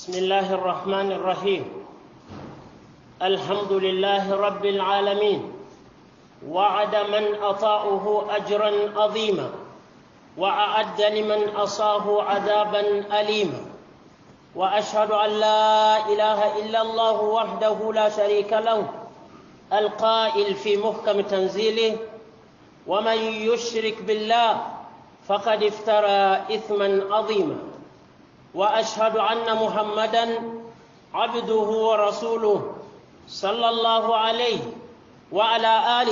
بسم الله الرحمن الرحيم. الحمد لله رب العالمين، وعد من أطاعه أجرا عظيما، وأعد لمن أصاه عذابا أليما، وأشهد أن لا إله إلا الله وحده لا شريك له القائل في محكم تنزيله: ومن يشرك بالله فقد افترى إثما عظيما. وأشهد أن محمدًا عبده ورسوله صلى الله عليه وعلى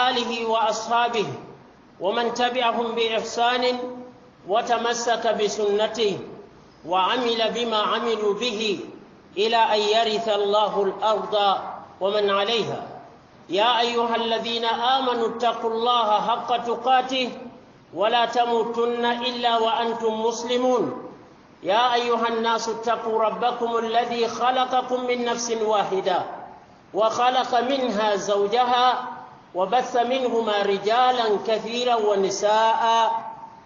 آله وأصحابه ومن تبعهم بإحسان وتمسك بسنته وعمل بما عملوا به إلى أن يرث الله الأرض ومن عليها. يا أيها الذين آمنوا اتقوا الله حق تقاته ولا تموتن إلا وأنتم مسلمون. يا أيها الناس اتقوا ربكم الذي خلقكم من نفس واحدة وخلق منها زوجها وبث منهما رجالا كثيرا ونساء،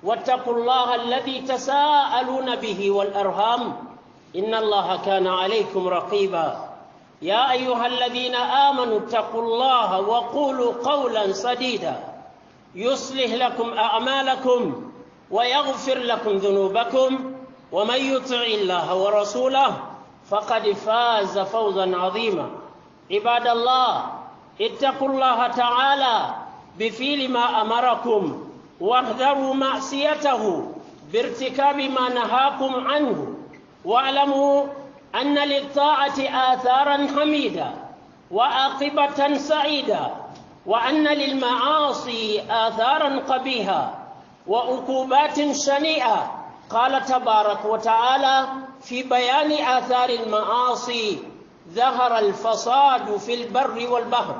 واتقوا الله الذي تساءلون به والأرحام إن الله كان عليكم رقيبا. يا أيها الذين آمنوا اتقوا الله وقولوا قولا سديدا يصلح لكم أعمالكم ويغفر لكم ذنوبكم، ومن يطع الله ورسوله فقد فاز فوزا عظيما. عباد الله، اتقوا الله تعالى بفعل ما أمركم واحذروا معصيته بارتكاب ما نهاكم عنه، واعلموا أن للطاعة آثارا حميدة وعاقبة سعيدة، وأن للمعاصي آثارا قبيحة وعقوبات شنيعة. قال تبارك وتعالى في بيان آثار المعاصي: ظهر الفساد في البر والبحر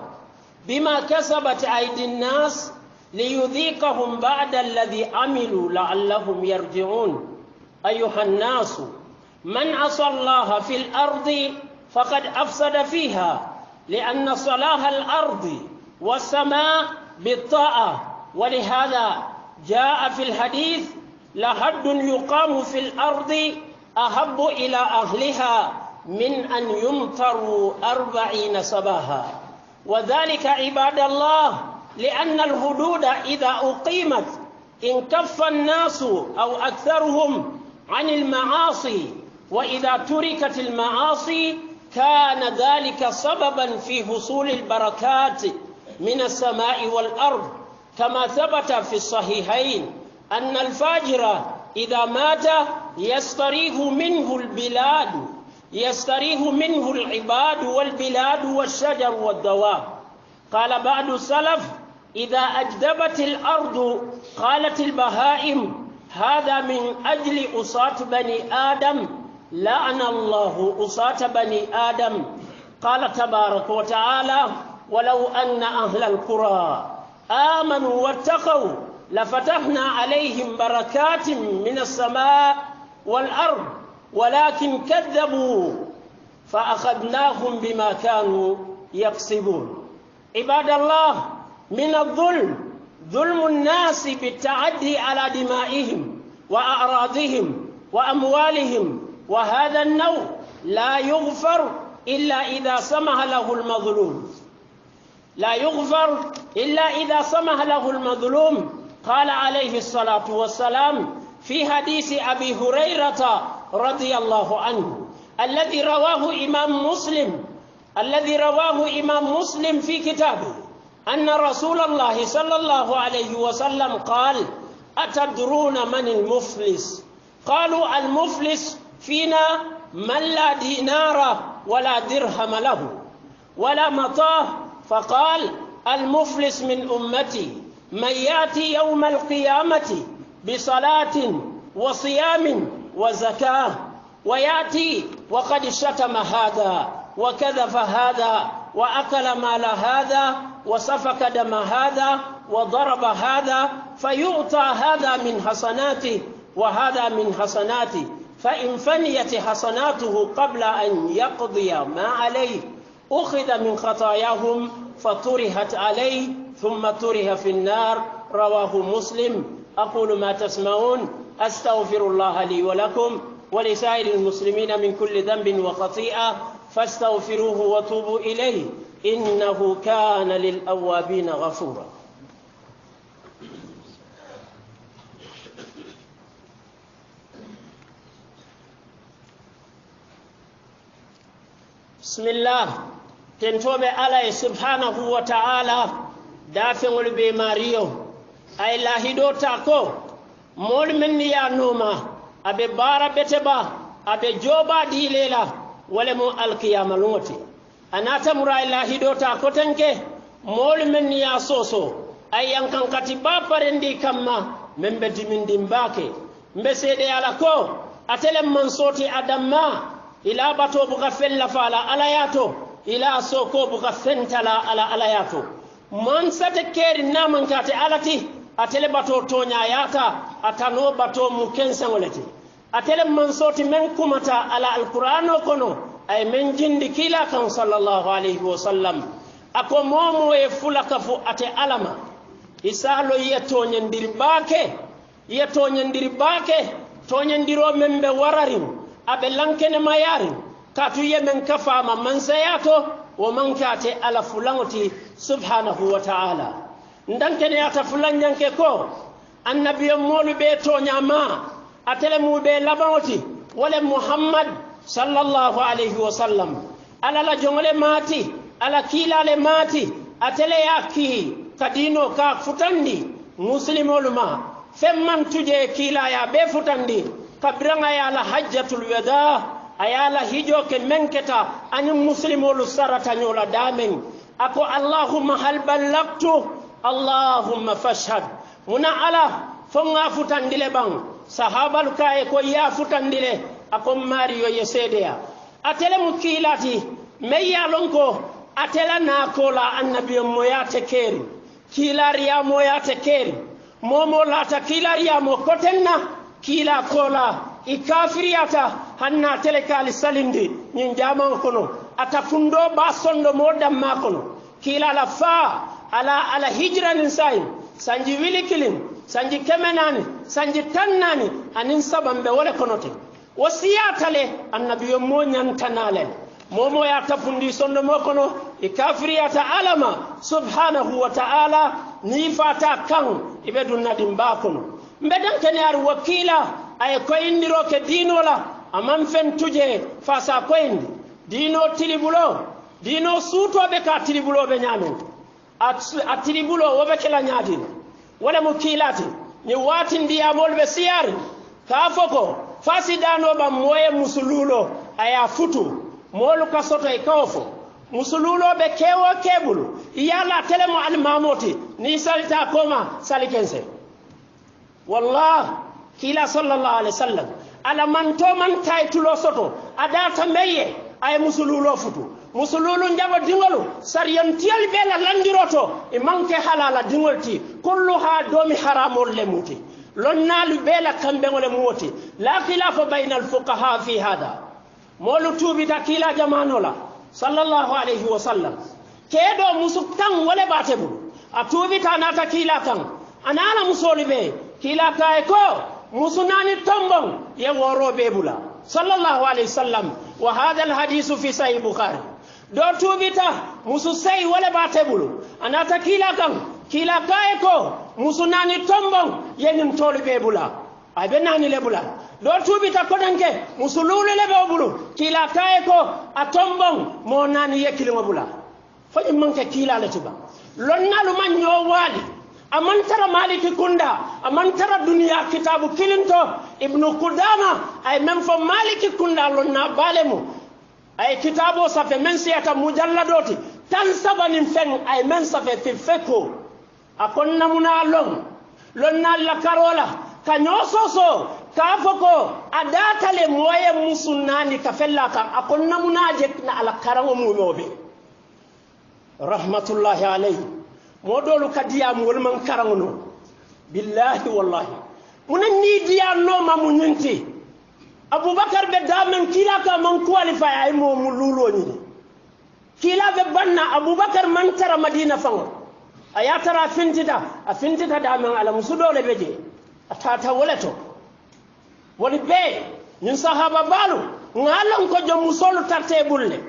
بما كسبت أيدي الناس ليذيقهم بعد الذي عملوا لعلهم يرجعون. أيها الناس، من عصى الله في الأرض فقد أفسد فيها، لأن صلاح الأرض والسماء بالطاعة. ولهذا جاء في الحديث: لحد يقام في الأرض أحب إلى أهلها من أن يمطروا 40 صباحا. وذلك عباد الله لأن الحدود إذا أقيمت انكف الناس أو أكثرهم عن المعاصي، وإذا تركت المعاصي كان ذلك سببا في حصول البركات من السماء والأرض، كما ثبت في الصحيحين أن الفاجر إذا مات يستريح منه العباد والبلاد والشجر والدواب. قال بعض السلف: إذا أجدبت الأرض قالت البهائم: هذا من أجل أصاة بني آدم، لعن الله أصاة بني آدم. قال تبارك وتعالى: ولو أن أهل القرى آمنوا واتقوا لفتحنا عليهم بركات من السماء والأرض ولكن كذبوا فأخذناهم بما كانوا يكسبون. عباد الله، من الظلم ظلم الناس بالتعدي على دمائهم وأعراضهم وأموالهم، وهذا النوع لا يغفر إلا إذا سمح له المظلوم. قال عليه الصلاة والسلام في حديث أبي هريرة رضي الله عنه الذي رواه إمام مسلم في كتابه أن رسول الله صلى الله عليه وسلم قال: أتدرون من المفلس؟ قالوا: المفلس فينا من لا دينار ولا درهم له ولا متاع. فقال: المفلس من أمتي من يأتي يوم القيامة بصلاة وصيام وزكاة، ويأتي وقد شتم هذا وكذف هذا وأكل مال هذا وسفك دم هذا وضرب هذا، فيؤتى هذا من حسناته وهذا من حسناته، فإن فنيت حسناته قبل أن يقضي ما عليه أخذ من خطاياهم فطرحت عليه ثم طرح في النار. رواه مسلم. أقول ما تسمعون أستغفر الله لي ولكم ولسائر المسلمين من كل ذنب وخطيئة فاستغفروه وتوبوا إليه إنه كان للأوابين غفورا. بسم الله تنتوب على سبحانه وتعالى دافع البماريو أي لاهدو تاكو مول من يا نوما أبي بارا بتبا أبي جوبا دي ليلا ولمو القيامة لوتي أنا تمرا لاهدو تاكو تنكي مول من يا سوسو أي ينكن كتبا فرندي كما من بدي من دمباكي mbesede ala ko atele man soti adamma ila bato buka fella fala alayato ila soko buka fentala ala alayato man sate keri naman kate alati atele bato tonya yata atano bato mu kensangoleti atele man soti men kumata ala alqur'ano kono ay men jindi kila kan sallallahu alaihi wasallam ako momo e fulaka fu ate alama isalo yeto nyandiri bake toñandiro men be wararin abe lankene mayarin katu yemen kafama mansayato wo mankate ala fulangoti subhanahu wa ta'ala ndankene ata fulanyanke ko annabiyo molu be toñama atele mu be labawti wala muhammad sallallahu alayhi wa sallam ala la jongole mati ala kilale mati atele yaki kadino ka futandi muslimolu ma femman tuje kila ya be futandi kabranga ya la hajjatul wada ayala hijo ke menketa ani muslimolu sarata nyola damen ako allahumma hal ballagtu allahumma fashhad muna ala fonga futandile bang sahabal kay ko ya futandile ako mariyo yesedeya atele mukilati meya lonko atela na kola annabiyo moyate keri kilariya moyate keri momo lata kilariya mo kotenna kila kola ikafiriyata hanna telekali salindi nyin jaman kono atafundo basondo modam makono kila la fa ala hijranin sai sanji wilikilin sanji kemenani sanji tannani anin sabambe wala konote wasiyatale annabiyo mo nyantanale momo ya tafundi sondo mokono ikafiriyata alama subhanahu wa ta'ala ni fata kan ibedu nadim bakono mbedan kenyar wakila ay koyndiro ke dinola amam fen tuje fasa koyndi dino tilibulo dino suto be ka tilibulo be nyamen at tilibulo wobe kala nyaadi wala mukilati ni wati ndiyamol be siyar ka foko fasidano ba moye musululo aya futu molu ka soto e kawfo musululo be kewo kebulu yalla telemo al mamoti ni salita koma salikense wallah kila sallallahu alaihi wasallam ala man to man taytulo soto adata meye ay musululo futu musululu njabo dingolu sariyan tiyal bela landiroto e manke halala dingolti kulluha domi haramol lemuti lonnalu bela kambe ngole muoti la khilafa bayna al fuqaha fi hada molu tubi takila jamanola sallallahu alaihi wasallam kedo musuktan wala batebu atubi tanata kila kan anala musolibe kila kay ko musunani tombon ye woro bebula sallallahu alaihi wasallam wa hadha alhadith fi sahih bukhari do tubita mususai wala batebulu anata kila kan kila kay ko musunani tombon ye nim tolu bebula abe nani lebula do tubita ko danke musululu lebebulu kila kay ko atombon mo nani yekilimo bula fo manke kila letiba lonnalu man nyo wali amantara maliki kunda amantara dunia kitabu kilinto ibnu kudama ay même fo maliki kunda lonna balemu ay kitabo safe men siyata mujalladoti tan sabanin fen ay men safe fi feko akonna muna lonna la karola kanyososo kafoko adata le moye musunani kafellaka akonna munaje na ala karango munobe rahmatullahi alayhi modolu kadiyam wol man karangono billahi wallahi munen ni diyam no ma munyinti abubakar be damen kila ka man qualify ay mo mululo ni kila be banna abubakar man tara madina fango aya tara fintita damen ala musudole beje atata woleto woni be ñin sahaba balu ngalon ko jom musolu tarte bulle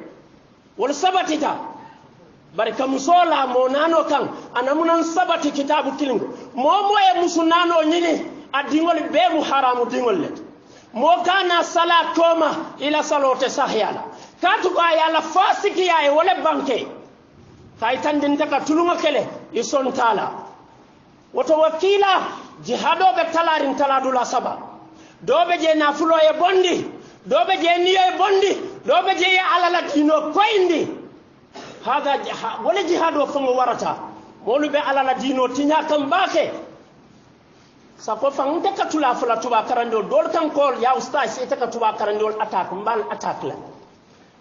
wol sabatita barka musola mo nano kan anamunan sabati kitabu kilingo momo e musunano ñini adingol be mu haramu dingol let mo kana sala koma ila salote sahyala katu ko ayala fasiki ay wala banke kay tandin taka tulunga kele ison tala woto wakila jihado be talarin taladula saba dobe je nafulo e bondi dobe je niyo e bondi dobe je alala dino koyndi haga wala jihado fango warata molu be alala dino tinya kan bake sako fan te katula fala tuba karandol dol kan kol ya ustaz ite ka tuba karandol attack mbal attack la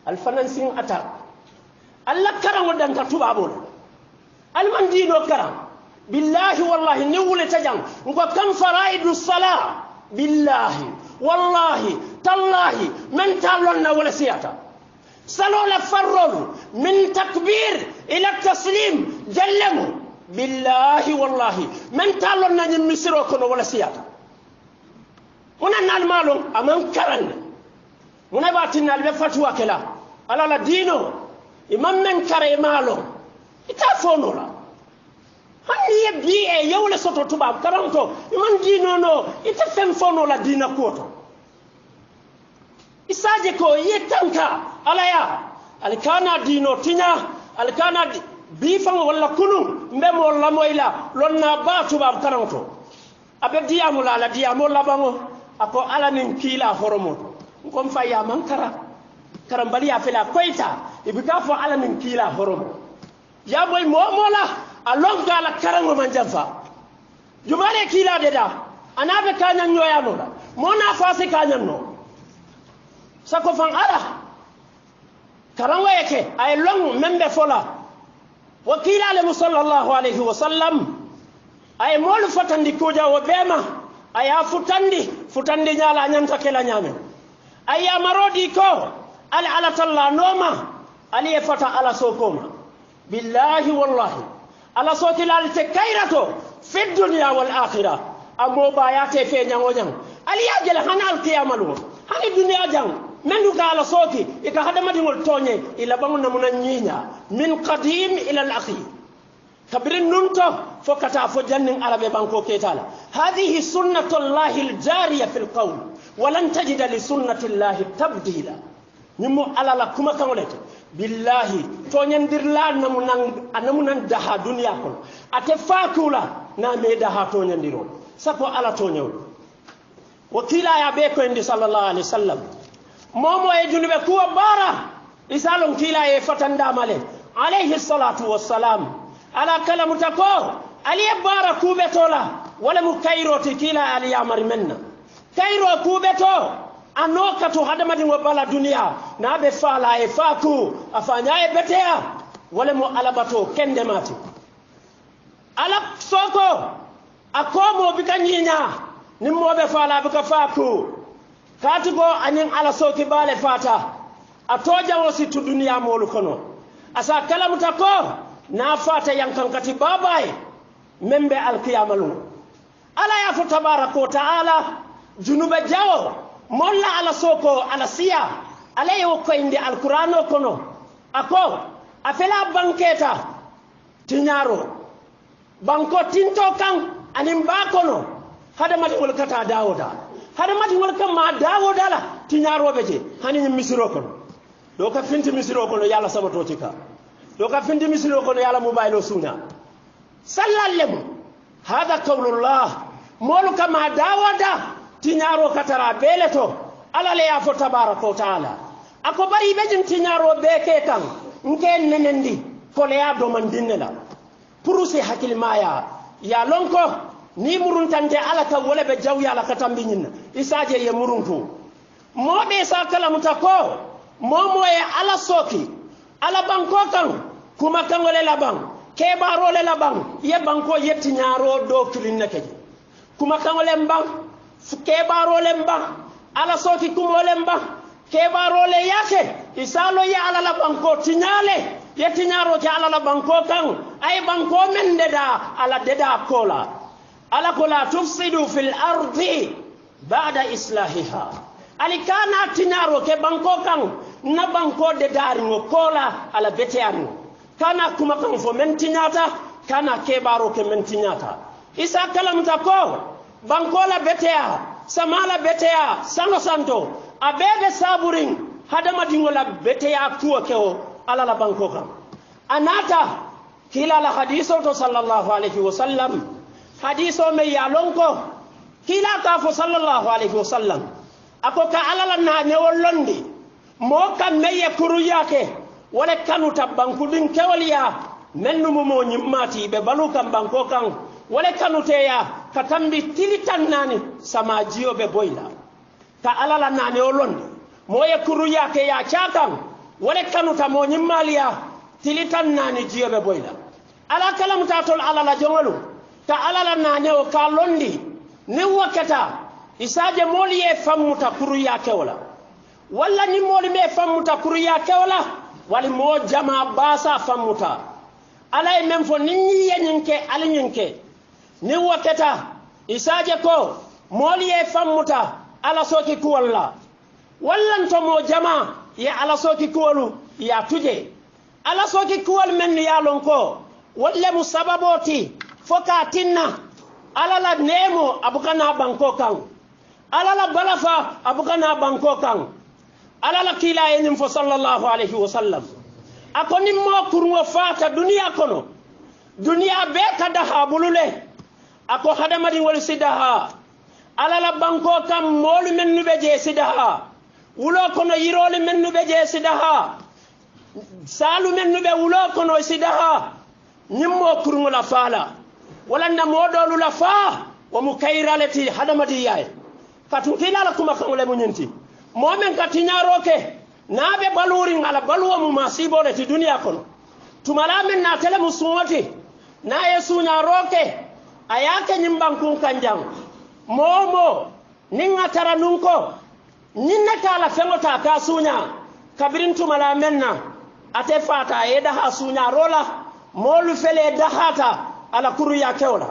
al financing attack alla karango dan ka tuba bol al man dino karam billahi wallahi ni wule tajang ngo kam faraidu salah billahi wallahi tallahi man talonna wala siyata salola farrol min takbir ila taslim jallamu billahi wallahi man talonna ni misiro kono wala siyata una nal malum aman karan una batinal be fatwa kala ala la dino imam men kare malum ita fonola hani ye bi'e yawle soto tuba karanto man dino no ita fem fonola dina koto isaje ko yetanka alaya alkana dino tinya alkana bifan wala kunu mbemo la moyla lonna batu bab karanto abe diamula la diamo labango ako ala nin kila horomo ko faya man karam bali ya fela koita ibika fo ala nin kila horomo ya boy momola alon gala karango man jafa jumale kila deda anabe kanyan nyoyano la mona fasi kanyan no sako fan ala karango yake ay long membe fola wakila le sallallahu alayhi wa sallam ay molu fatandi koja wo bema ay futandi nyala nyanta kala nyame ay amarodi ko ala talla noma ali fata ala sokoma billahi wallahi ala sokila al takairato fi dunya wal akhirah amo bayate fe nyango nyang ali yajel hanal qiyamalu hani dunya jang mendu gala soki ika hadamadi ngol tonye ila banguna munanyinya min qadim ila al-akhir kabrin nunto fokata fo jannin arabe banko ketala hadhihi sunnatullahi al-jariya fil qawl walan tajida li sunnatillahi tabdila nimmo alala kuma kangolete billahi tonyandirla namunan daha dunya ko ate fakula na me daha tonyandiro sapo ala tonyaw wakila ya be ko indi sallallahu alaihi wasallam momo e junube kuwa bara isalon kila e fatanda male alayhi salatu wassalam ala kalamu tako ali bara kubetola wala mu kairoti kila ali yamar menna kairo kubeto anoka to hadamadi ngo bala dunia na be fala e faku afanya e betea wala mu alabato kende mati ala soko akomo bikanyinya nimmo be fala bika faku katigo anin ala soki bale fata atoja wosi tu dunia molu kono asa kala mutako na fata yankan kati babaye membe alqiyamalu ala ya fu tabaraka wa taala junuba jawo molla ala soko ala siya ala yo ko inde alqur'ano kono ako afela banketa tinyaro banko tinto kan anin ba kono hada mati wol kata dawoda hada mati wol kam ma dawoda la tinyaro beje hani misiro kono do ka finti misiro kono yalla sabato tika do ka finti misiro kono yalla mobile suna sallalem hada qawlullah molu kama dawoda tinyaro katara beleto ala le ya fo tabaraka wa taala ako bari bejin tinyaro beke kan nken nenendi fole ya do man dinnela purusi hakil maya ya lonko ni muruntante ala ka wala be jaw yala ka tambinina isaje ye muruntu mobe sa kala mutako momo e ala soki ala banko kan kuma kan wala laban ke baro le laban ye banko yetti nyaro do kilinne ke kuma kan wala mbang ke baro le mbang ala soki kuma le mbang ke baro le yake isalo ya ala laban ko tinyale yetti nyaro ke ala laban ko kan ay banko men deda ala deda kola ala kola tufsidu fil ardi ba'da islahiha alikana tinaro ke banko kan na banko de daringo kola ala beteano kana kuma kan fo mentinyata kana ke baro ke mentinyata isa kalamta ko banko la betea samala betea sango santo abebe saburing hadama dingola betea tuwa keo ala la banko kan anata kila la hadiso to sallallahu alaihi wasallam hadiso me yalonko kila ka fo sallallahu alaihi wasallam ako ka ala la na ne wollondi mo kan meye kuru yake wala kanu tabbanku din kewliya mennu mo nyimmati be balu kan banko kan wala kanu teya ka tambi tilitan nani sama jiyo be boyla ka ala la na ne wollondi mo ye kuru yake ya chakan wala kanu ta mo nyimmaliya tilitan nani jiyo be boyla ala kalam tatol ala la jongolu ka ala la na ne o ka londi ni wakata isaje moli e famuta kuru yake wala walla ni moli me famuta kuru yake wala wali mo jama basa famuta ala e mem fo ninni yenyinke alinyinke ni wakata isaje ko moli e famuta ala soki ku walla to mo jama ya ala soki kuwalu ya tuje ala soki kuwal men ya lonko walla musababoti foka tinna ala la nemo abukana banko kan ala la balafa abukana banko kan ala la kila yenim fo sallallahu alaihi wasallam akoni mo kurwo fata dunia kono dunia be kada habulule ako hadamari wal sidaha ala la banko kan molu men nube je sidaha wulo kono yirole men nube je sidaha salu men nube wulo kono sidaha nimmo kurwo la fala wala na modolu la fa wa mukairalati hadamati yae katukila la kuma kanole munyenti momen katinyaroke nabe baluri ngala balwa mu masibo le ti dunia kono tumala men na tele musuwati na yesu nyaroke ayake nyimbankun kanjang momo ninga taranunko ninna kala fengota ka sunya kabirin tumala menna ate fata eda ha sunya rola molu fele dahata ala kuru ya kewla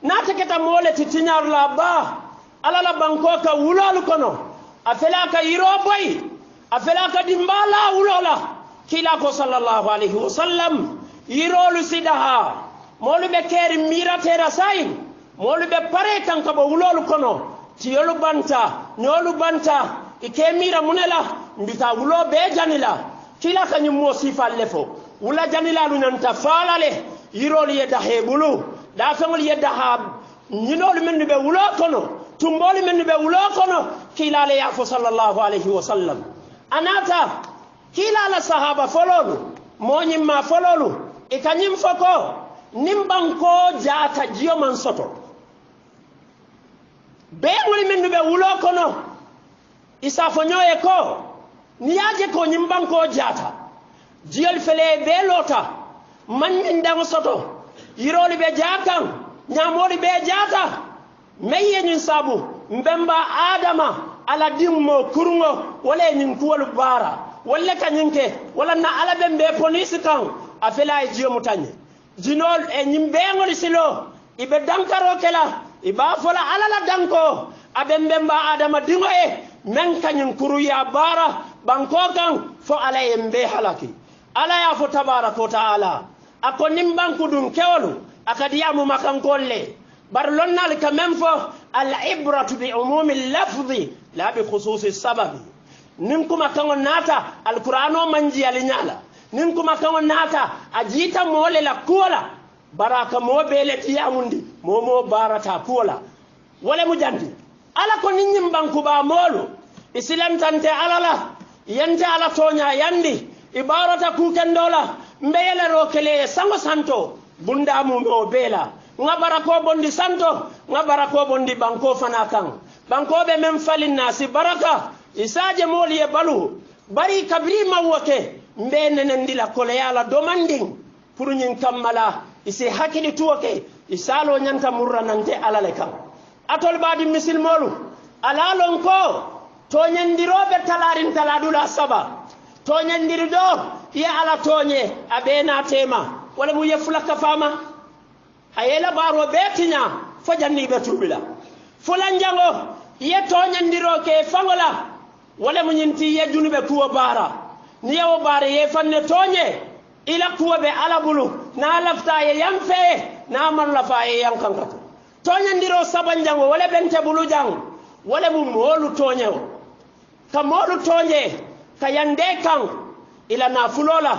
nata keta mole titinyar la ba ala la banko ka wulal kono afela ka yiroboy afela ka dimbala wulola kila ko sallallahu alaihi wasallam yirolu sidaha molu be keri mira tera sai molu be pare kan ka bo wulol kono tiyolu banta nyolu banta ike mira munela mbita wulo be janila kila ka nyimo sifal lefo wula janila lu nanta falale yirolu yedda hebulu da fengol yedda ha nyinol men be wulo kono tumboli men be wulo kono kila le yafo sallallahu alaihi wasallam anata kila la sahaba fololu monyim ma fololu e kanyim foko nimbanko jaata jiyo man soto be woli men be wulo kono isa fonyoye ko niyaje ko nimbanko jaata jiyol fele be lota man min dango soto yiroli be jaakan nyamoli be jaata meye nyin sabu mbemba adama ala dimmo kurungo wala nyin kuwol bara wala kanyinke wala na ala bembe police kan afela e jiyo mutanye jinol e nyimbe ngol silo ibe dankaro kala iba fola ala la danko abembemba adama dingo e men kanyin kuru ya bara banko kan fo ala yembe halaki ala ya fo tabaraka wa taala akonim banku dum kewolu akadiyamu makankolle bar lonnal ka même fo al ibratu bi umumi lafzi la bi khususi sababi nim kuma kango nata al qur'ano manji al nyala nim kuma kango nata ajita mole la kola baraka mo bele tiyamundi momo barata kola wala mujandi ala ko ninyim banku ba molu islam tante alala yente ala tonya yandi ibarata ku kendola mbeyele rokele sango santo bunda mu mo bela ngabara ko bondi santo ngabara ko bondi banko fana kan banko be mem falin nasi baraka isaje moli e balu bari kabri mawake mbene ndila kole yala domanding pour nyin kamala isi hakili tuoke isalo nyanta murra nante alale kan atol badi misil molu alalon ko to nyandirobe talarin taladula saba to nyandiri do ya ala tonye abena tema wala mu yefula kafama ayela baro betinya fajanni betubila fulan jango ye toñandiro ke fangola wala mo nyinti ye junube kuwa bara ni yo bara ye fanne toñe ila kuwa be ala bulu na lafta ye yamfe na man lafa ye yankankatu toñandiro sabanjango wala bente bulu jang wala mu molu toñewo ka molu toñe ka yande kan ila nafulola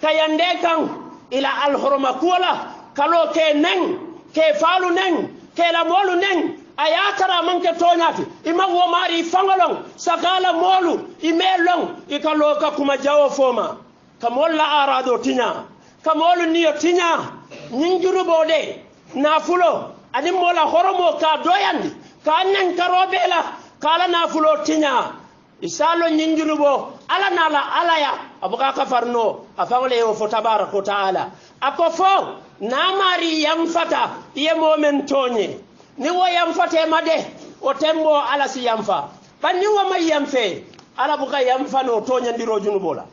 ka yande kan ila alhurma kuwala kalo ke neng ke falu neng ke la molu neng ayatara manke toñati ima wo mari fangolong sakala molu imelong ikaloka kuma jawo foma kamolla arado tinya kamolu niyo tinya nyinjuru bode nafulo ani mola horomo ka doyandi ka nen karobela kala nafulo tinya isalo nyinjuru bo ala nala alaya abuka kafarno afangole yo fo tabaraka taala akofo namari yamfata ye momen tonye ni wo yamfate made o tembo ala si yamfa ban ni wo may yamfe ala buka yamfa no toñandiro junubola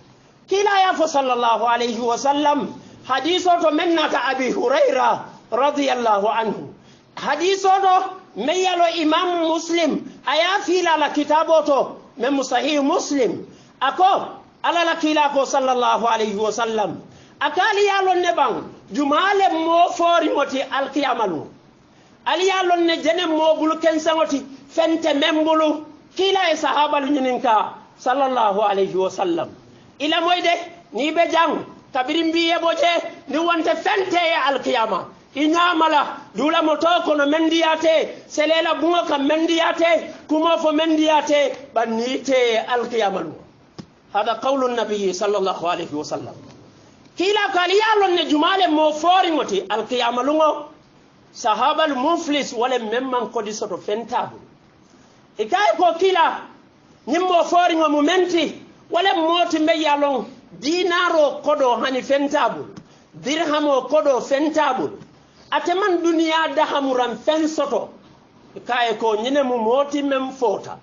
kila ya fo sallallahu alayhi wa sallam hadiso to mennata abi hurayra radiyallahu anhu hadiso do meyalo imam muslim aya fila la kitabo to mem sahih muslim ako ala la kila ko sallallahu alayhi wa sallam akali yalo ne bang jumale mo fori moti alqiyamalu ali yalon ne jene mo bulu ken sangoti fente membulu kila e sahaba lu nyininka sallallahu alayhi wa sallam ila moyde ni be jang kabirim biye boje ni wonte fente e alqiyama inyamala dula moto kono mendiyate selela bungo kam mendiyate kumo fo mendiyate banite alqiyamalu hada qawlu an-nabi sallallahu alayhi wa sallam kila kali yalon ne jumale mo fori ngoti alqiyamalu ngo sahaba al-muflis wala memman ko disoto fentabu ikay ko kila nyimmo fori ngo momenti wala moti me yalon dinaro kodo hani fentabu dirhamo kodo fentabu ateman duniya dahamuran fensoto ikay ko nyine mu moti mem fota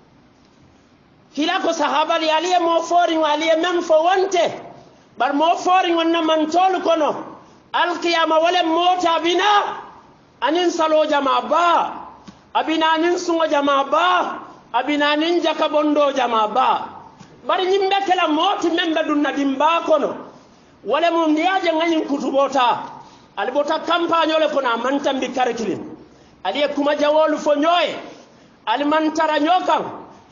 kila ko sahaba li aliye mo fori ngo aliye mem fo wonte bar mo fori ngo na man tolu kono alqiyama wala mota bina anin salo jama ba abina nin sungo jama ba abina nin jaka bondo jama ba bari nyimbe kala moti membe dunna dimba kono wala mum ndiaje ngani kutubota alibota campagne ole kono mantambi karikilin aliye kuma jawolu fo nyoy alimantara nyokan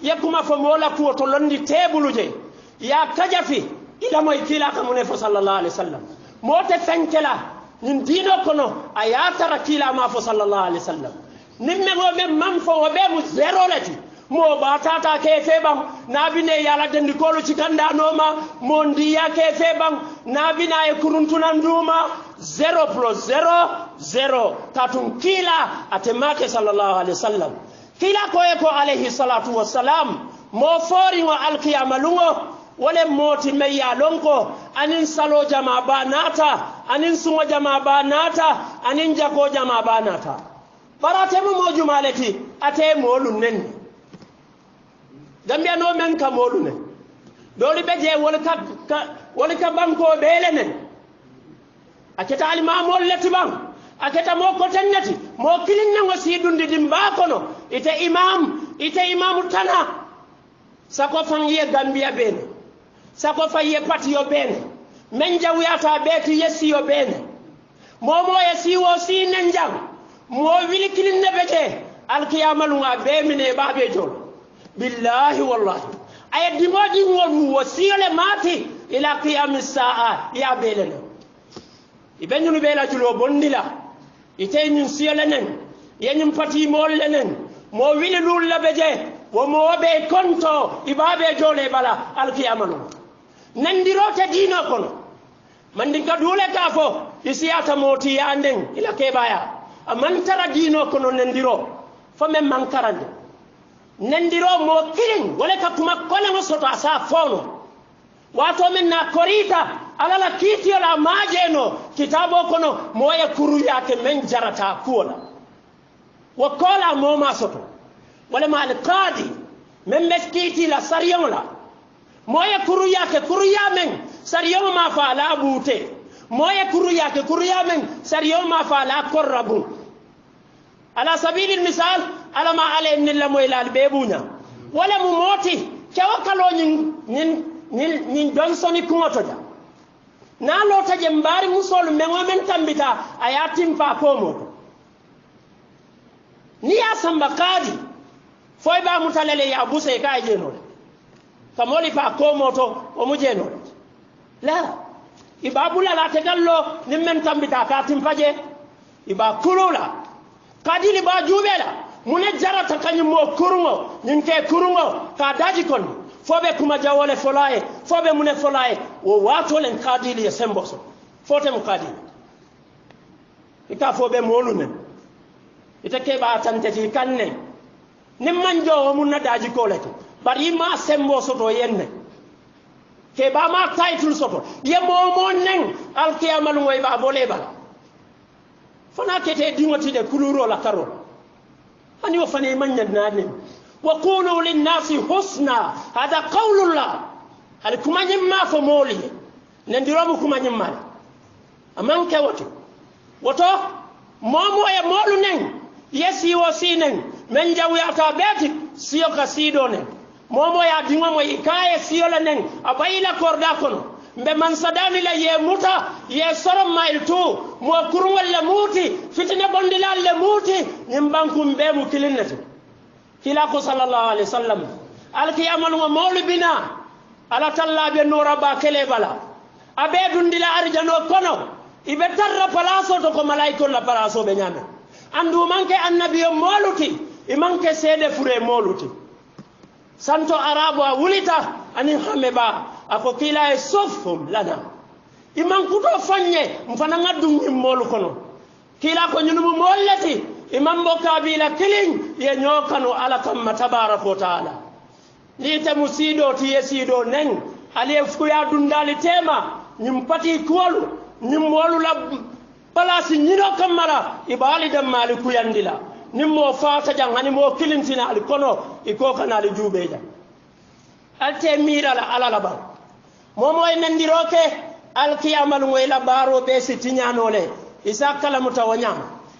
ye kuma fo mola ko to londi tebuluje ya kajafi ila moy kila kamune fo sallallahu alaihi wasallam mote fenkela nin dino kono ayatara kila ma fo sallallahu alaihi wasallam nimme go be mam fo be mu zero lati mo batata ke febam nabine yala dendi kolu cikanda noma mo ndiya ke febam nabina e kuruntuna nduma 0 plus 0 0 tatun kila atemake sallallahu alaihi wasallam kila ko e ko alaihi salatu wassalam mo fori wa alqiyamalungo wala moti meya lonko anin salo jama banata anin sungo jama banata anin jako jama banata barate mo jumalati ate molu nen gambia no men ka molu nen doli beje wala ka banko bele nen aketa alima mol lati bang aketa mo ko tannati mo kilin nango sidundi dimba kono ite imam tana sako fangiye gambia bene sako faye pati yo bene menja wiyata beti yesi yo bene momo yesi wo si nenjang mo wili kilin nebete alqiyamalu nga be mine babe jol billahi wallahi ay dimodi ngol wasiyole mati ila qiyamis saa ya belene ibenyu bela julo bondila ite nyun siyole nen yenyum pati mol lenen mo wili lul labeje wo mo be konto ibabe jole bala alqiyamalu nandirote dino kono mandinka dule kafo isiyata moti yanden ila kebaya amantara dino kono nandiro fo men mankarande nandiro mo kirin wala ka kuma kole mo soto asa fono wato men na korita alala kiti la majeno kitabo kono moye kuru yake men jarata kuola wakola mo ma soto wala ma alqadi men meskiti la sariyon la moye kuru ya men sariyo ma fa la bute moye kuru ya men sariyo ma fa la korrabu ala sabili misal alama ale nilla moylal bebunya wala mu moti kewakalo nyin Johnson kuŋoto ja na lota je mbari musol mengo men tambita ayatim pa komo ni ya samba kadi foy ba mutalele ya buse ka jeno kamoli pa komo to o mu jeno la ibabula la tegallo nimmen tambita ka timpaje iba kulula kadili ba jubela mune jarata kanyum mo kurungo ninke kurungo ka daji kon fobe kuma jawole folaye fobe mune folaye wo wato len kadili ya semboso fote mu kadili ika fobe molune itake ba tantati kanne nimman jowo mun na daji kolete bari ma semboso to yenne ke ba ma title soto ye momo nen alkiyamal ngoy ba bole bala fana kete dingoti de kuluro la karo ani wo fane manya nani wa qulu lin nasi husna hada qawlullah al kumanyim ma fo moli nendiro mu kumanyim ma aman ke woto momo e molu nen yesi wo sinen men jawiyata beti siyo ka sido nen momo ya dingo mo ikaye siyo la nen abayila korda kono mbe man sadani la ye muta ye soro mail tu mo kurungol le muti fitine bondilal le muti nim bankum be mu kilinnati kila ko sallallahu alaihi wasallam alkiyamal wa maulibina ala talla be nura ba kele bala abe dundila arjano kono ibe tarra palaso to ko malaikol la palaso be nyame andu manke annabi moluti imanke sede fure moluti santo arabo wulita ani hameba ako kila e sofum lana iman kuto fanye mfana ngadum molu kono kila ko nyunu mollati imam bokabila kilin ye nyokano ala kam tabaraka taala ni te musido ti yesido nen ali fuya dundali tema nyim pati kuwalu nyim molu la palasi nyino kamara ibali dam maliku yandila nimmo fata jangani mo kilintina al kono iko kana ali jubeja alte mira la ala la ba momo e nandiroke alkiyamal ngoyla baro be sitiñanole isa kala mutawanya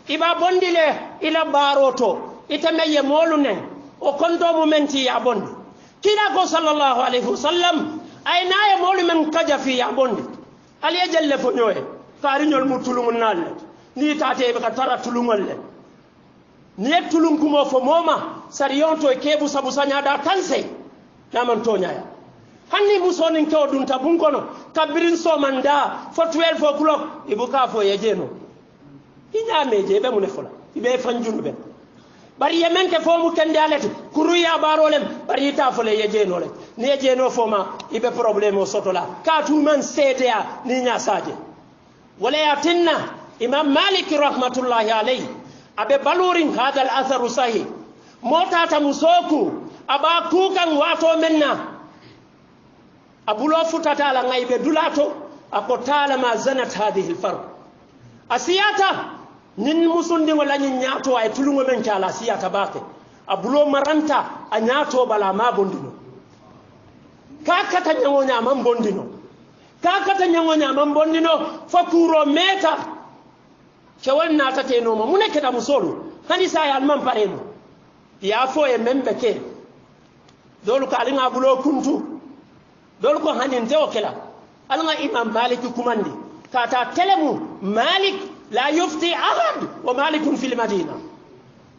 iba bondile ila baro to itameye molu nen o kondo momenti ya bondi kila ko sallallahu alaihi wasallam ay naye molu men kaja fi ya bondi ali jalle fo nyoy kariñol mutulungun nalle ni tate be ka tara tulungol le ni tulung kumo fo moma sariyon to kebu sabu sanya da tanse naman to nyaaya hanni musonin kew dun tabun kono kabirin so manda fo 12 o'clock ibuka fo yejeno inya meje be mun fola ibe fanjunu be bari yemen ke fo mu kende alati kuru ya barolem bari ta fo le yejeno le ne yejeno fo ma ibe problème o sotola ka tu man sedea ni nya saje wala yatinna imam malik rahmatullahi alayhi abe balurin hada al athar sahih mota ta musoku aba kukan wato menna abulo futata la ngaybe dulato ako tala ma zanat hadhihi alfarq asiyata nin musundi wala nyin nyaato ay tulungo men kala asiyata bake abulo maranta a nyaato bala ma bondino kakata nyangonya man bondino kakata nyangonya man bondino fakuro meta kewanna tate no mo muneke da musolu hani sa ya man pareno ya fo e membe ke dolu ka alinga bulo kuntu dol ko hanin te okela alanga imam malik kumandi kata telemu malik la yufti ahad wa malik fil madina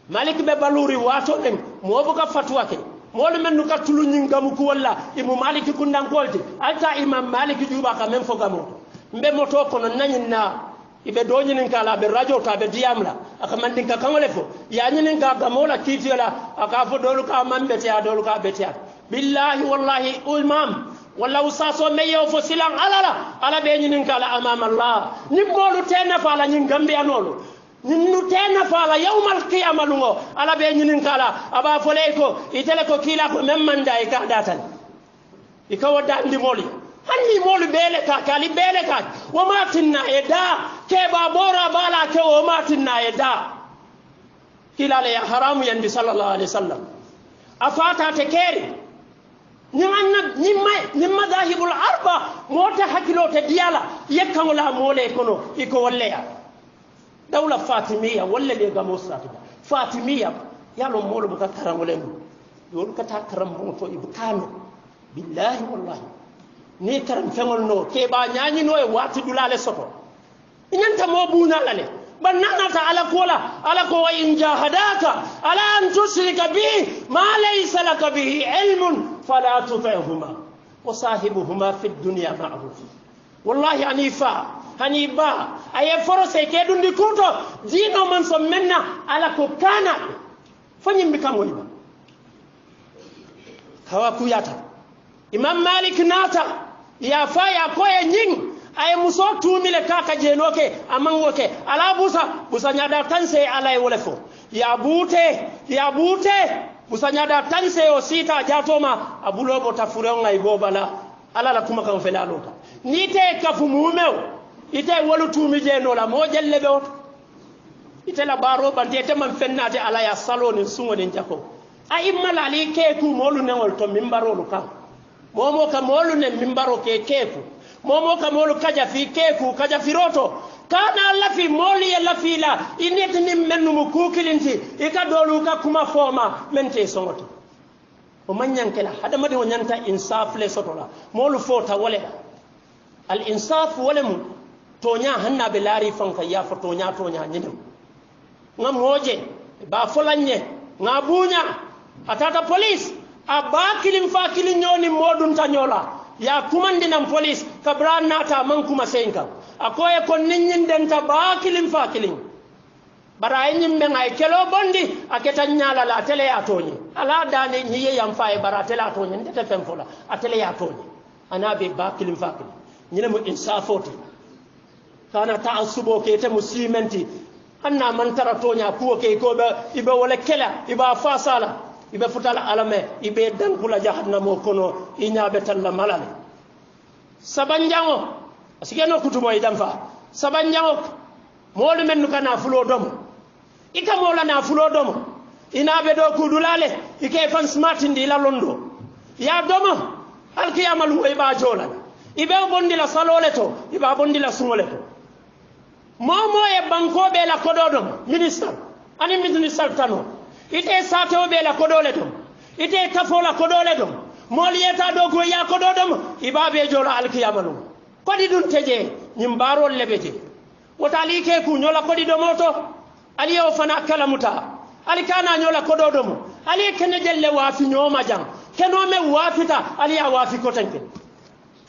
malik be baluri wato den mo buka fatwa ke mo men nuka tulu nyingamu ko walla imu malik kundan kolti alta imam malik juba ka men fo gamo mbe moto kono nanyina ibe doñinin kala be radio ta be diamla aka mandin ka kangole fo ya ñinin ka gamola kitiola aka fo dolu ka mambe te dolu ka bete billahi wallahi imam walla usaso meyo fo silan ala be ñinin kala amama allah ni bolu tena fala ñin gambe anolo ñin nu tena fala yawmal qiyamah lungo ala be ñinin kala aba fo lay ko itele ko kila ko memmanda e ka datan ikawoda ndi moli hanni molu bele ka kali bele ka wa matinna eda ke babora bala ke wa matinna eda kila le haramu yandi sallallahu alaihi wasallam afata te keri ni madahibul arba mota hakilo te diala yakawla mole kono iko walleya dawla fatimiyya walla le gamo satida fatimiyya yalo molo buka karamolem yolu kata karam to ibkano billahi wallahi ni karam fengol no ke ba nyaani no e wati dulale soto inyanta mo buna lale bananata ala kola ala ko wa in jahadaka ala an tushrika bi ma laysa laka bihi ilmun fala tuti'huma wa sahibuhuma fid dunya ma'ruf wallahi haniba aye forose ke dundi kuto dino man so menna ala ko kana fanyim bikam wayba kawa kuyata imam malik nata ya faya ko e nying ay muso tumile kaka jenoke amangoke ala busa nyada tanse ala wole fo ya bute busa nyada tanse o sita jatoma abulo bota furenga igobala ala la kuma kan fela lota ni te kafu mumeo ite wolu tumi jeno la mo jelle be oto ite la baro bande te man fennate ala ya saloni sungoni jako ay mala ali keku molu newol to mimbarolu kan momo ka molu ne mimbaro keku momo ka molu kaja fi keku kaja fi roto kana lafi moli ya lafila inet ni mennu mu kukilinti ika dolu ka kuma foma mente songoto o manyankela hada madi o nyanta insaf le sotola molu fota wala al insaf wala mu tonya hanna be lari fanka ya fa tonya nyinem ngam hoje ba folanye ngabunya atata police abakilim fakilin nyoni modun tanyola ya kumandinam police kabran nata man kuma senka akoye kon ninyin denta bakilim fakilin bara nyim be ngay kelo bondi aketa nyala la tele ya toni ala dane nyiye yam faye bara tele ya toni ndete fem fola atele ya toni anabe bakilim fakilin nyine mo insafoti kana ta'assubo ke te muslimenti anna man tara tonya kuwo ke ko be ibe wala kela iba fasala ibe futala alame ibe dankula jahannamo kono inyaabe talla malale sabanjango asigeno kutumo idamfa sabanjango molu mennu kana fulo domo ika mola na fulo domo inabe do kudulale ike fan smart ndi la londo ya domo alkiyamalu e ba jola ibe bondila salole to iba bondila sungole to momo e banko be la kododom minister ani minister tano ite sato be la kodole dom ite kafola kodole dom moliyeta do go ya kododom ibabe jola alkiyamalu kodi dun teje nyimbarol lebeje wotali ke ku nyola kodi domoto ali o fana kalamuta ali kana nyola kododom ali kene jelle wafi nyoma jang keno me wafita ali ya wafi kotanke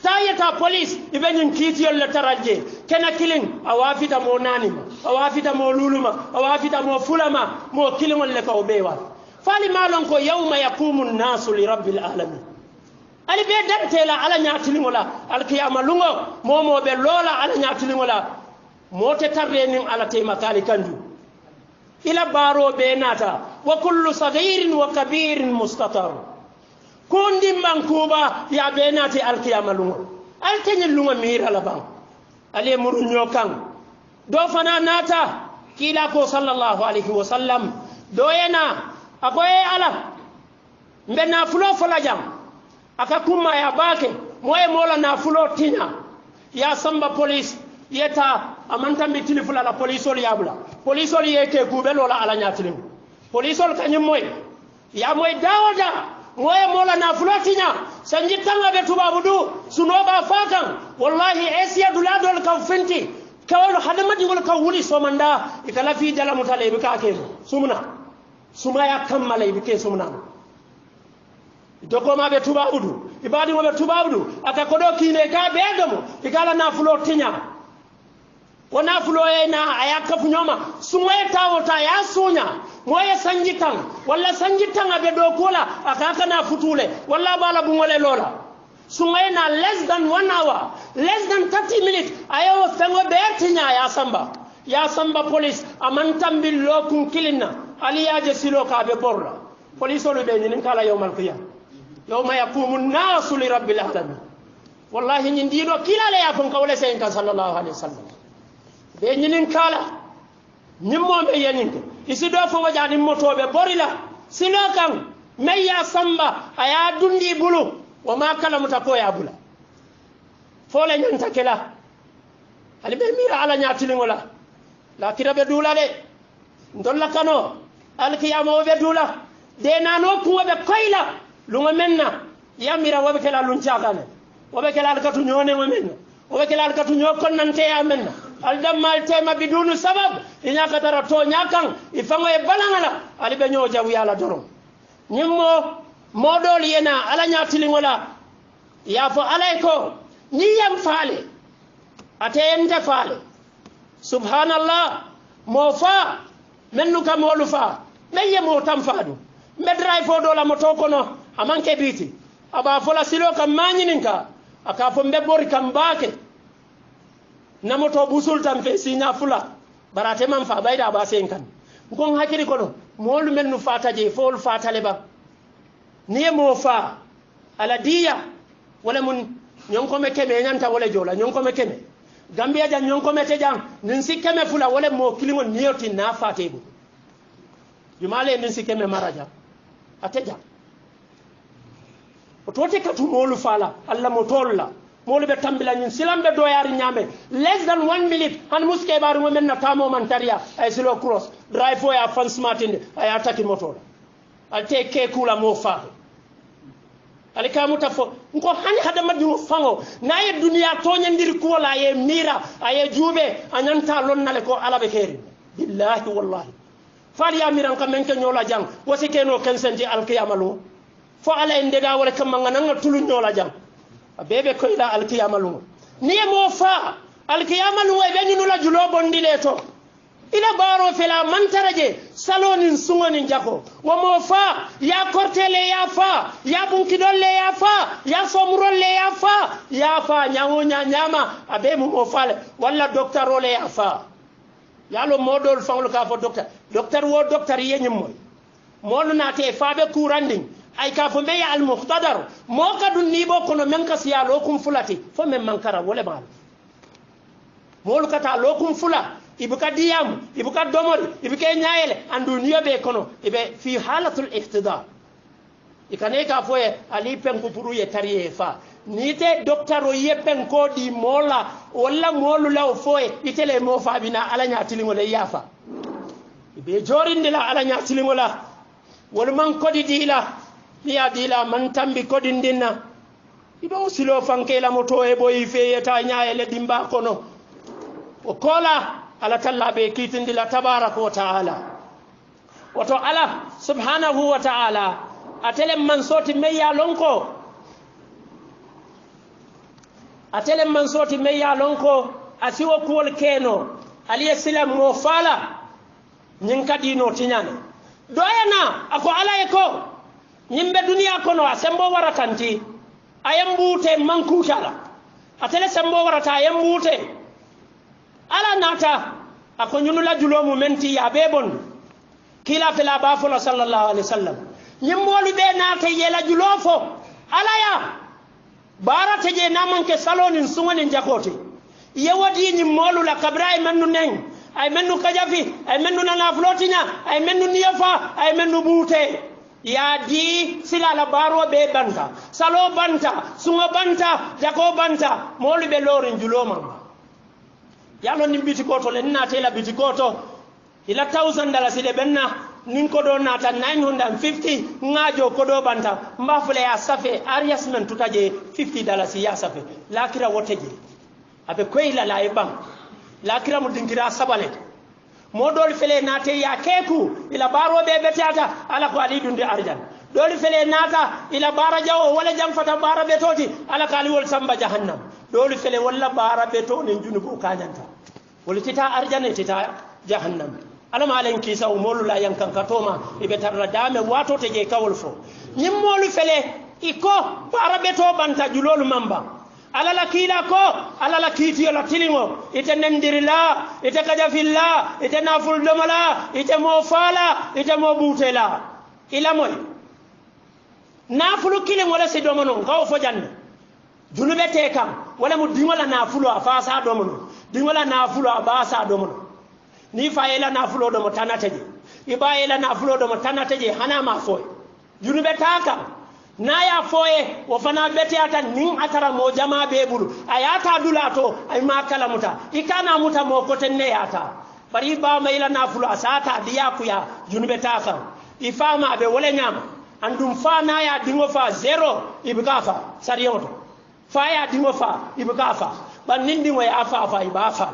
tayeta police ibenyin kitiyol le taraje kena killing awafita mo nanima awafita mo luluma awafita mo fulama mo kilingol le ka obewa fali malon ko yawma yaqumu an-nasu li rabbil alamin ali be dantela ala nyatilingola alqiyama lungo momo be lola ala nyatilingola mote tarrenin ala tema kali kanju ila baro be nata wa kullu saghirin wa kabirin mustatar kundi mankuba ya benati alqiyama lungo altenyi lungo mira la bang ale muru nyokan do fana nata kila ko sallallahu alaihi wasallam do yana akoye ala mbena fulo folajam akakuma ya bake moye mola na fulo tinya ya samba police yeta amanta mitili fula la police ol yabula police ol yeke kubelo la ala nyatilim police ol kanyim moy ya moy dawda moye mola na fulo tinya sanjitanga be tubabudu sunoba fakan wallahi esiya duladol ka finti kawlo hadamadi ngol ka wuli somanda ikala fi jala mutale be ka ke sumna ya kammala ibike sumna doko mabe tubabudu ibadi mabe tubabudu atakodo kine ka bedomo ikala na fulo tinya wana fulo ena ayaka funyoma sumwe tawota ya sunya moye sanjitan walla sanjitan abe dokola akaka na futule walla bala bungole lola sumwe na less than 1 hour less than 30 minutes ayo fengo be tinya ya samba police amantambil lokun kilina ali yaje silo ka be borra police olu be nyin kala yawmal qiyam yawma yaqumu an-nasu li rabbil alamin wallahi nyin dino kilale ya kon kawle sen kan sallallahu alaihi wasallam be nyin kala nyimmo be yeninke isi do fo wajani motobe borila silo kan meya samba aya dundi bulu wa ma kala mutako ya bula fole nyanta kala ali be mira ala nyatilingola la kirabe dulale ndolla kano alkiyama wobe dula de nano kuwobe koyla lungo menna yamira wobe kala luncagane wobe kala alkatu ñone mo menna wobe kala alkatu ño konnante ya menna aldammal tema bidunu sabab iñaka tara to ñakan ifango e balangala ali be ñoo jaw yala dorom ñimmo modol yena ala ñatilingola ya fo alay ko ni yam faale ateyente faale subhanallah mo fa mennu kam wolu fa meye mo tam faadu medray fo do la moto kono amanke biti aba fola silo kam mañininka aka fo mbebori kam baake na moto busul tam fe sinya fula barate man fa bayda ba sen kan ngon hakiri kono molu mennu fataje fol fatale ba niye mo fa ala diya wala mun nyonko me keme nyanta wala jola nyonko me keme gambia jan nyonko me te jan nin sikeme fula wala mo kilimo niyoti na fatebo jumale nin sikeme maraja ateja o tote katu molu fala alla mo tolla molu be tambila nyin silambe doyari nyame less than 1 minute han muske baru mo men na tamo man taria ay silo cross drive for ya fan smartinde ay attaque motor alte ke kula mo fa alikamuta fo nko hani hada madju fango naye dunia toñandiri ko la ye mira aye jube anyanta lonnale ko alabe keri billahi wallahi fali ya miran kam men ke nyola jang wasi keno kensenti alqiyamalu fo ala endega wala kam ngana tulu nyola jang bebe ko ila alqiyamalu ni mo fa alqiyamalu e beninu la julo bondile to ila baro fela mantaraje salonin sungonin jako wo mo fa ya kortele ya fa ya bunkidolle ya fa ya somurolle ya fa nyawonya nyama abe mo fale wala docteur ole ya fa yalo modol fanglo ka fo docteur wo docteur yenyum moy molu nate faabe kuranding ay ka fo be ya al muqtadar mo ka dun ni bo kono men ka siya lokum fulati fo men mankara wole bal molu kata lokum fula ibuka diyam ibuka domori ibuka nyaayele andu niyobe kono ibe fi halatul ihtida ikane ka foye ali penku puru ye tariye fa nite docteur ye penko di mola wala molu law foye itele mo fa bina ala nyaatilingo le yafa ibe jorinde la ala nyaatilingo la wol man kodi dila niya dila man tambi kodi ndinna ibe usilo fanke la moto e boyi fe yeta nyaayele dimba kono o kola ala tallabe kitindi la tabaraka wa taala wato ala subhanahu wa taala atele man soti meya lonko asiwo kuwol keno aliye sila mo fala nyin kadino tinyane doyana ako ala eko nyimbe duniya kono asembo waratanti ayembute mankutala atele sembo warata ayembute ala nata ako nyunula julomu menti ya bebon kila fela bafula sallallahu alaihi wasallam nyimmolu be nata yela julofo ala ya barata je namanke salonin sungonin jakote yewadi nyimmolu la kabrai mennu neng ay mennu kajafi ay mennu nana flotinya ay mennu niyafa ay mennu bute ya di sila la baro be banta salo banta sungo banta jako banta molu be lorin juloma yalo ni bitikoto le nata ila bitikoto ila $1000 de benna nin ko do nata 950 ngajo ko do banta mbafule ya safe arias men tutaje $50 ya safe lakira woteje abe koyla la ibam lakira mu dinkira sabale modol fele nata ya keku ila baro be betata ala ko ali dunde arjan doli fele nata ila bara jawo wala jam fata bara betoti ala kali wol samba jahannam doli fele wala bara beto nin junugo kanyanta wala tita arjane tita jahannam alama alen kisa molu la yankan katoma ibe tarra dame wato teje kawol fo nyim molu fele iko bara beto banta julolu mamba alala kila ko alala kiti la tilingo ite nendirila ite kajafilla ite naful domala ite mofala ite mobutela ila moy nafulu kilingo la sidomono ngaw fo janne junube te kam wala mu dingola nafulu afasa domono dingola nafulu abasa domono ni fayela nafulu do mo tanateje ibayela nafulu do mo tanateje hana ma foy junube taka naya foye wo fana bete ata nin atara mo jama be bulu ayata dulato ay ma kala muta ikana muta mo ko tenne yata bari ba mai la nafulu asata diya ku ya junube ta kan ifama be wala nyama andum fa na ya dingo fa zero ibgafa sariyoto fa ya dingo fa ibgafa ban nindi wa ya fa ibafa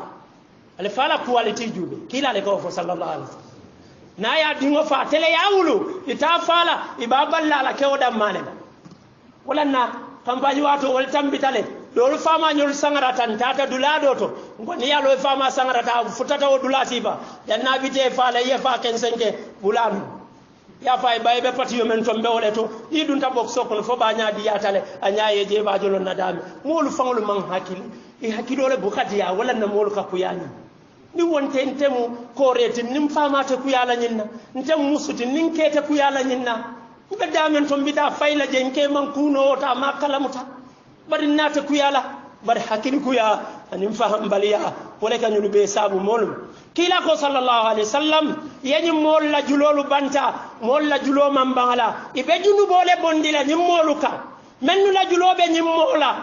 ale fala quality jube kila le ko fo sallallahu alaihi wasallam na ya dingo fa tele ya wulu ita fala ibaballa la kewda manela wala na kampaji wato wal tambitale dolu fama nyol sangara tan tata dulado to ngoni yalo fama sangara ta futata o dulati ba dan nabite fala ye fa kensenke bulanu ya fa bay be pati yo men to mbewle to idun ta bok sokon fo ba nyaadi yatale anyaaye je ba jolon nadami molu fangolu man hakili e hakilo le bukati ya wala na molu ka kuyani ni wonte ntemu korete nim fama te kuyala nyinna ntem musuti nin kete kuyala nyinna be damen to mbida fayla jenke man kuno ta makalamuta bari nata kuyala bari hakili kuya anim faham baliya wala kan ñu be sabu molum kila ko sallallahu alaihi wasallam yani mol la julolu banta mol la julo man bangala ibe junu bole bondila nyim moluka mennu la julobe nyim mola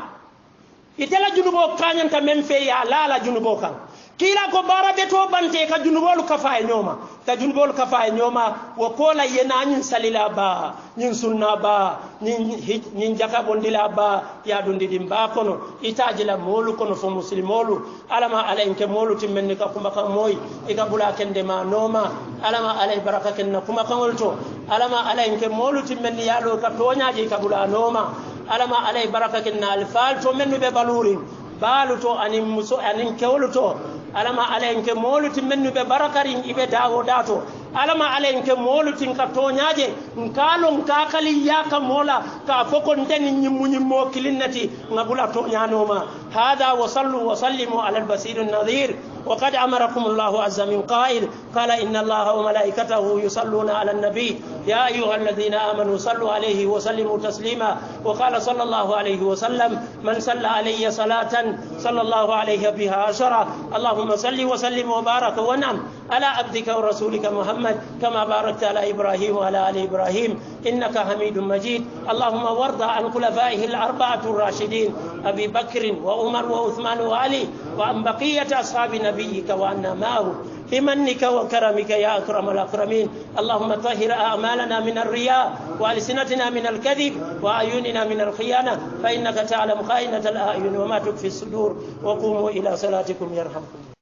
itela junubo kanyanta men fe ya la junubo kan kila ko barabe to bante ka junubolu kafa e nyoma ta junubolu kafa e nyoma wo kola yena nyin salila ba nyin sunna ba nyin jaka bondila ba ya dundi dimba kono itajila molu kono fo muslimolu alama alenke molu timmenni ka kuma kan moy ika bula kende ma noma alama alay baraka kenna kuma kan wolto alama alenke molu timmenni yalo ka toñaji ka bula noma alama alay baraka kenna alfal to mennu be baluri balu to anin muso anin kewlu to alama alenke moluti mennu be barakarin ibe dawo dato alama alenke moluti ka toñaje nkalon ka kali yaka mola ka fokon deni nyimmo kilinnati ngabula toñanoma hada wa sallu wa sallimu ala al-basir an-nadhir وقد أمركم الله عز من قائل قال إن الله وملائكته يصلون على النبي يا أيها الذين آمنوا صلوا عليه وسلموا تسليما وقال صلى الله عليه وسلم من صلى علي صلاة صلى الله عليه بها عشرة اللهم صل وسلم وبارك ونعم على عبدك ورسولك محمد كما باركت على إبراهيم وعلى آل إبراهيم إنك حميد مجيد اللهم وارض عن خلفائه الأربعة الراشدين أبي بكر وعمر وعثمان وعلي وعن بقية أصحاب نبيك وعنا معه بمنك وكرمك يا أكرم الأكرمين اللهم طهر أعمالنا من الرياء وألسنتنا من الكذب وأعيننا من الخيانة فإنك تعلم خائنة الأعين وما تخفي الصدور وقوموا إلى صلاتكم يرحمكم